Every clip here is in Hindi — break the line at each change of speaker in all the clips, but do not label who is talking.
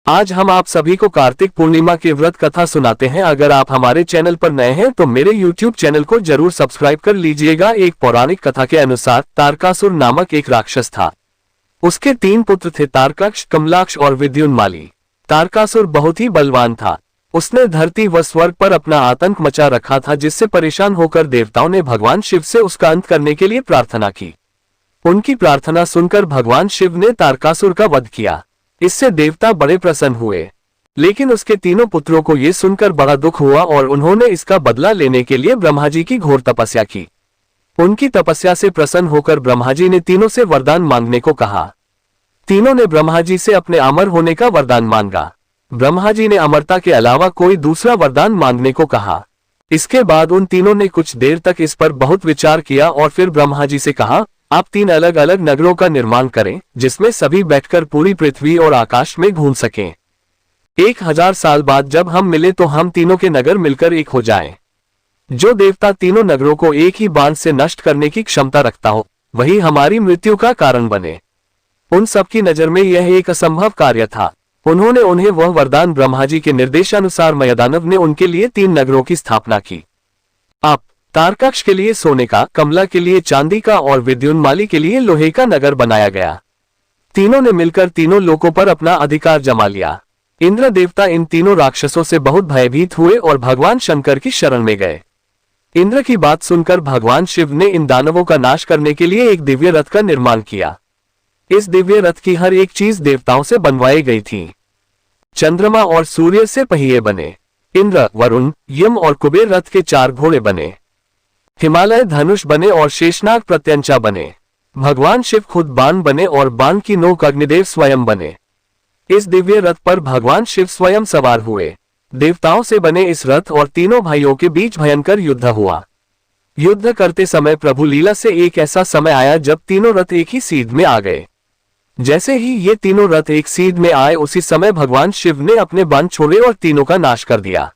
आज हम आप सभी को कार्तिक पूर्णिमा की व्रत कथा सुनाते हैं। अगर आप हमारे चैनल पर नए हैं तो मेरे YouTube चैनल को जरूर सब्सक्राइब कर लीजिएगा। एक पौराणिक कथा के अनुसार तारकासुर नामक एक राक्षस था। उसके 3 पुत्र थे, तारकाक्ष, कमलाक्ष और विद्युन्माली। तारकासुर बहुत ही बलवान था। उसने धरती व स्वर्ग पर अपना आतंक मचा रखा था, जिससे परेशान होकर देवताओं ने भगवान शिव से उसका अंत करने के लिए प्रार्थना की। उनकी प्रार्थना सुनकर भगवान शिव ने तारकासुर का वध किया। इससे देवता बड़े प्रसन्न हुए, लेकिन उसके 3 पुत्रों को ये सुनकर बड़ा दुख हुआ और उन्होंने इसका बदला लेने के लिए ब्रह्मा जी की घोर तपस्या की। उनकी तपस्या से प्रसन्न होकर ब्रह्मा जी ने तीनों से वरदान मांगने को कहा। तीनों ने ब्रह्मा जी से अपने अमर होने का वरदान मांगा। ब्रह्मा जी ने अमरता के अलावा कोई दूसरा वरदान मांगने को कहा। इसके बाद उन तीनों ने कुछ देर तक इस पर बहुत विचार किया और फिर ब्रह्मा जी से कहा, आप 3 अलग अलग नगरों का निर्माण करें, जिसमें सभी बैठकर पूरी पृथ्वी और आकाश में घूम सकें। 1000 साल बाद जब हम मिले तो हम तीनों के नगर मिलकर एक हो जाएं। जो देवता तीनों नगरों को एक ही बाण से नष्ट करने की क्षमता रखता हो, वही हमारी मृत्यु का कारण बने। उन सबकी नजर में यह एक असंभव कार्य था। उन्होंने उन्हें वह वरदान ब्रह्मा जी के निर्देशानुसार मयदानव ने उनके लिए 3 नगरों की स्थापना की। आप तारकाक्ष के लिए सोने का, कमला के लिए चांदी का और विद्युन्माली के लिए लोहे का नगर बनाया गया। तीनों ने मिलकर तीनों लोकों पर अपना अधिकार जमा लिया। इंद्र देवता इन तीनों राक्षसों से बहुत भयभीत हुए और भगवान शंकर की शरण में गए। इंद्र की बात सुनकर भगवान शिव ने इन दानवों का नाश करने के लिए एक दिव्य रथ का निर्माण किया। इस दिव्य रथ की हर एक चीज देवताओं से बनवाई गई थी। चंद्रमा और सूर्य से पहिए बने। इंद्र, वरुण, यम और कुबेर रथ के 4 घोड़े बने। हिमालय धनुष बने और शेषनाग प्रत्यंचा बने। भगवान शिव खुद बाण बने और बाण की नोक अग्निदेव स्वयं बने। इस दिव्य रथ पर भगवान शिव स्वयं सवार हुए। देवताओं से बने इस रथ और तीनों भाइयों के बीच भयंकर युद्ध हुआ। युद्ध करते समय प्रभु लीला से एक ऐसा समय आया जब तीनों रथ एक ही सीध में आ गए। जैसे ही ये तीनों रथ एक सीध में आए, उसी समय भगवान शिव ने अपने बाण छोड़े और तीनों का नाश कर दिया।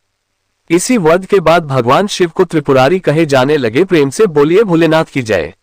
इसी वध के बाद भगवान शिव को त्रिपुरारी कहे जाने लगे। प्रेम से बोलिए भोलेनाथ की जय।